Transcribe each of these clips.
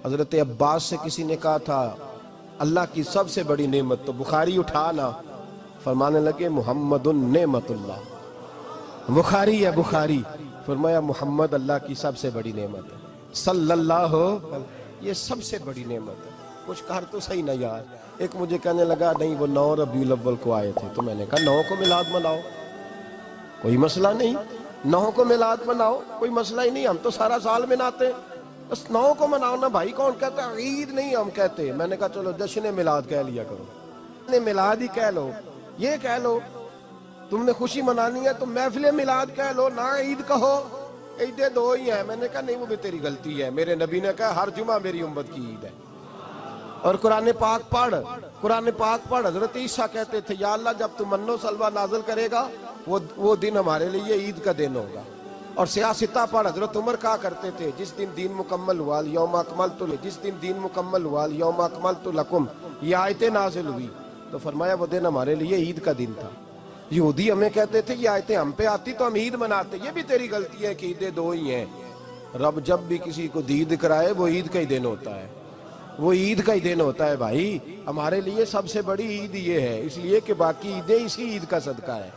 حضرت عباس سے کسی نے کہا تھا اللہ کی سب سے بڑی نعمت، تو بخاری اٹھانا، فرمانے لگے محمد نعمت اللہ، بخاری ہے بخاری، فرمایا محمد اللہ کی سب سے بڑی نعمت ہے، صلی اللہ، یہ سب سے بڑی نعمت ہے۔ کچھ کہر تو صحیح نہ یار۔ ایک مجھے کہنے لگا نہیں وہ 9 ربیع الاول کو آئے تھے، تو میں نے کہا 9 کو میلاد مناؤ، کوئی مسئلہ نہیں، 9 کو میلاد مناؤ، کوئی مسئلہ ہی نہیں، ہم تو سارا سال مناتے ہیں، بس 9 کو مناؤ نا بھائی۔ کون کہتا ہے عید نہیں ہم کہتے؟ میں نے کہا چلو جشن میلاد کہہ لیا کرو، میلاد ہی کہہ لو، یہ کہہ لو، تم نے خوشی منانی ہے تو محفل میلاد کہہ لو، نہ عید کہو، عیدیں 2 ہی ہیں۔ میں نے کہا نہیں وہ بھی تیری غلطی ہے، میرے نبی نے کہا ہر جمعہ میری امت کی عید ہے۔ اور قرآن پاک پڑھ، قرآن پاک پڑھ۔ حضرت عیسیٰ کہتے تھے یا اللہ جب تو من و سلوہ نازل کرے گا وہ دن ہمارے لیے عید کا دن ہوگا۔ اور سیاستہ پڑھ، حضرت عمر کہا کرتے تھے جس دن دین مکمل ہوا یوم اکملت، جس دن دین مکمل ہوا یوم اکملت لکم، یہ آیتیں نازل ہوئی تو فرمایا وہ دن ہمارے لیے عید کا دن تھا۔ یہودی ہمیں کہتے تھے یہ آیتیں ہم پہ آتی تو ہم عید مناتے، یہ بھی تیری غلطی ہے کہ عیدیں 2 ہی ہیں۔ رب جب بھی کسی کو دید کرائے وہ عید کا ہی دن ہوتا ہے، وہ عید کا ہی دن ہوتا ہے بھائی۔ ہمارے لیے سب سے بڑی عید یہ ہے، اس لیے کہ باقی عیدیں اسی عید کا صدقہ ہے،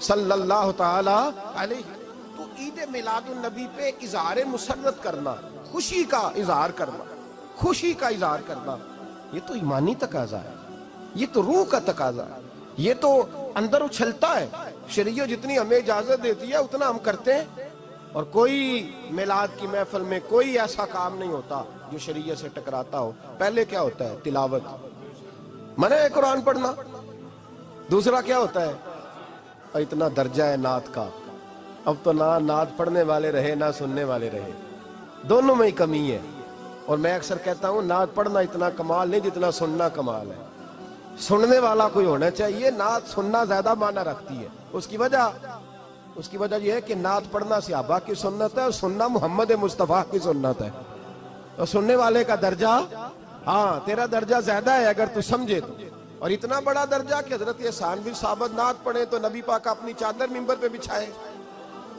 صلی اللہ تعالی علیہ۔ تو عید میلاد النبی پہ اظہار مسرت کرنا، خوشی کا اظہار کرنا، خوشی کا اظہار کرنا، یہ تو ایمانی تقاضا ہے، یہ تو روح کا تقاضا ہے، یہ تو اندر اچھلتا ہے۔ شریعت جتنی ہمیں اجازت دیتی ہے اتنا ہم کرتے ہیں، اور کوئی میلاد کی محفل میں کوئی ایسا کام نہیں ہوتا جو شریعت سے ٹکراتا ہو۔ پہلے کیا ہوتا ہے؟ تلاوت، منع ہے قرآن پڑھنا۔ دوسرا کیا ہوتا ہے؟ اتنا درجہ ہے نعت کا، اب تو نہ نعت پڑھنے والے رہے نہ سننے والے رہے، دونوں میں ہی کمی ہے۔ اور میں اکثر کہتا ہوں نعت پڑھنا اتنا کمال نہیں جتنا سننا کمال ہے۔ سننے والا کوئی ہونا چاہیے، نعت سننا زیادہ معنی رکھتی ہے۔ اس کی وجہ یہ ہے کہ نعت پڑھنا صحابہ کی سنت ہے اور سننا محمد مصطفیٰ کی سنت ہے، اور سننے والے کا درجہ، ہاں تیرا درجہ زیادہ ہے اگر تو سمجھے تو۔ اور اتنا بڑا درجہ کہ حضرت احسان بن ثابت نعت پڑھے تو نبی پاک اپنی چادر ممبر پہ بچھائے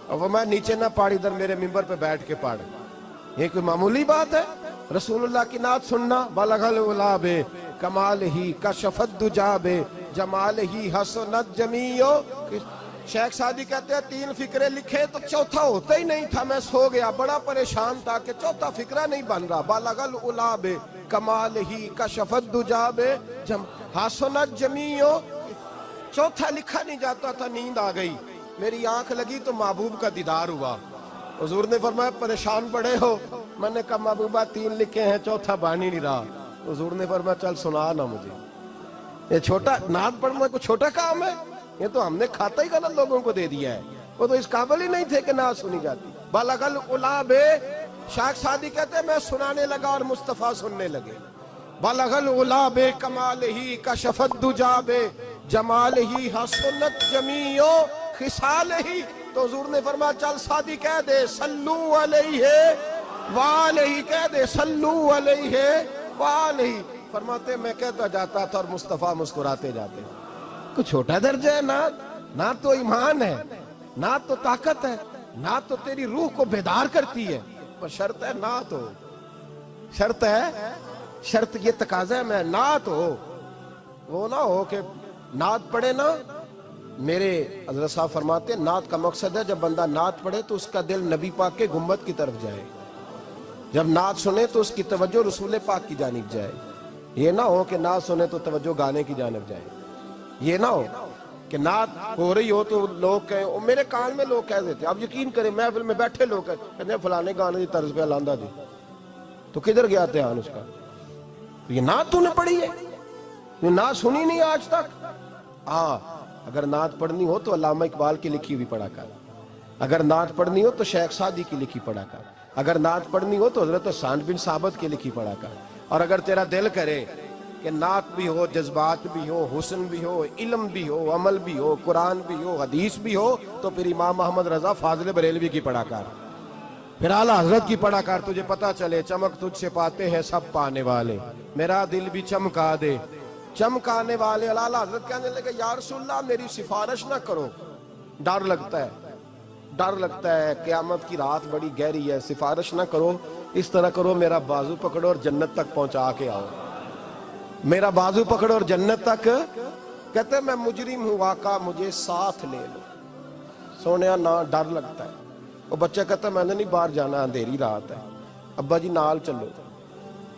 اور وہ میں نیچے نہ پاڑ، ادھر میرے ممبر پہ بیٹھ کے پاڑ، یہ کوئی معمولی بات ہے؟ رسول اللہ کی نعت سننا، بلغ العلا بے کمال ہی کشفت دجا بے جمال ہی حسنت جمیع۔ شیخ سعدی کہتے ہیں 3 فقرے لکھے تو چوتھا ہوتا ہی نہیں تھا، میں سو گیا، بڑا پریشان تھا کہ چوتھا فقرہ نہیں بن رہا۔ بلغ العلا بے کمال ہی کشفت دجا بے حسنت جمیع، چوتھا لکھا نہیں جاتا تھا، نیند آ گئی، میری آنکھ لگی تو محبوب کا دیدار ہوا۔ حضور نے فرمایا پریشان پڑے ہو؟ میں نے کہا محبوبہ 3 لکھے ہیں چوتھا بن ہی نہیں رہا۔ حضور نے فرمایا چل سنا نا مجھے، یہ چھوٹا نعت پڑھنا کوئی چھوٹا کام ہے؟ یہ تو ہم نے کھاتا ہی غلط لوگوں کو دے دیا ہے، وہ تو اس قابل ہی نہیں تھے کہ نعت سنی جاتی۔ بلغ العلا بے، شیخ سعدی کہتے ہیں میں سنانے لگا اور مصطفیٰ سننے لگے۔ بلغ العلا بے کمال ہی کشفت دجا بے جمال ہی حسنت جمیع خصال ہی۔ تو حضور نے فرمایا چل سعدی کہہ دے صلو علیہ وآلہ، کہہ دے صلو علیہ وآلہ۔ فرماتے میں کہتا جاتا تھا اور مصطفیٰ مسکراتے جاتے۔ کوئی چھوٹا درجہ ہے نعت؟ نعت تو ایمان ہے، نعت تو طاقت ہے، نعت تو تیری روح کو بیدار کرتی ہے، پر شرط ہے نعت ہو، شرط ہے، شرط یہ تقاضا ہے میں نعت ہو، وہ نہ ہو کہ نعت پڑھے نا۔ میرے حضرت صاحب فرماتے ہیں نعت کا مقصد ہے جب بندہ نعت پڑھے تو اس کا دل نبی پاک کے گنبد کی طرف جائے، جب نعت سنے تو اس کی توجہ رسول پاک کی جانب جائے، یہ نہ ہو کہ نعت سنے تو توجہ گانے کی جانب جائے، یہ نہ ہو کہ نعت ہو رہی ہو تو لوگ کہیں، میرے کان میں لوگ کہہ دیتے، اب یقین کریں محفل میں بیٹھے لوگ کہتے ہیں فلانے گانے کی طرز پہ لاندہ دی، تو کدھر گیا دھیان اس کا؟ یہ نعت تو نے پڑھی ہے، یہ نعت سنی نہیں آج تک۔ اگر نعت پڑھنی ہو تو علامہ اقبال کی لکھی ہوئی پڑھا کر، اگر نعت پڑھنی ہو تو شیخ سعدی کی لکھی پڑھا کر، اگر نعت پڑھنی ہو تو حضرت احسان بن ثابت کی لکھی پڑھا کر۔ اور اگر تیرا دل کرے کہ نعت بھی ہو، جذبات بھی ہو، حسن بھی ہو، علم بھی ہو، عمل بھی ہو، قرآن بھی ہو، حدیث بھی ہو، تو پھر امام محمد رضا فاضل بریلوی کی پڑھا کر، پھر اعلیٰ حضرت کی پڑھا کر، تجھے پتا چلے چمک تجھ سے پاتے ہیں سب پانے والے، میرا دل بھی چمکا دے چمکانے والے۔ اعلیٰ حضرت کہنے لگے یا رسول اللہ میری سفارش نہ کرو، ڈر لگتا ہے، ڈر لگتا ہے، قیامت کی رات بڑی گہری ہے، سفارش نہ کرو اس طرح کرو میرا بازو پکڑو اور جنت تک پہنچا کے آؤ، میرا بازو پکڑو اور جنت تک. کہتے ہیں میں مجرم ہوں آقا مجھے ساتھ لے لو. سونے نہ ڈر لگتا ہے. وہ بچہ کہتا ہے میں نے نہیں باہر جانا اندھیری رات ہے. ابا جی نال چلو.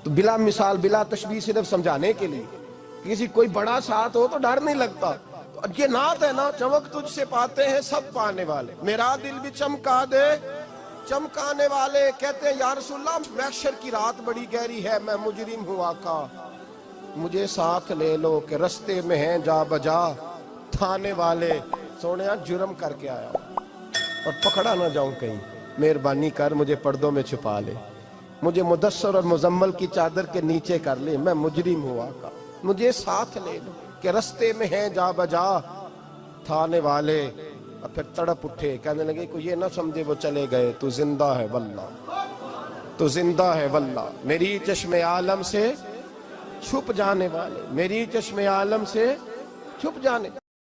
تو بلا مثال بلا تشبیہ صرف سمجھانے کے لیے، کسی کوئی بڑا ساتھ ہو تو ڈر نہیں لگتا. یہ نعت ہے نا، چمک تجھ سے پاتے ہیں سب پانے والے، میرا دل بھی چمکا دے چمکانے والے. کہتے ہیں یا رسول اللہ محشر کی رات بڑی گہری ہے، میں مجرم ہوں آقا مجھے ساتھ لے لو کہ رستے میں ہیں جا بجا تھانے والے. سونے جرم کر کے آیا اور پکڑا نہ جاؤں کہیں، مہربانی کر مجھے پردوں میں چھپا لے، مجھے مدثر اور مزمل کی چادر کے نیچے کر لے، میں مجرم ہوں آقا مجھے ساتھ لے لو کہ رستے میں ہیں جا بجا تھانے والے. اور پھر تڑپ اٹھے، کہنے لگے کوئی یہ نہ سمجھے وہ چلے گئے، تو زندہ ہے واللہ تو زندہ ہے واللہ، میری چشم عالم سے چھپ جانے والے، میری چشم عالم سے چھپ جانے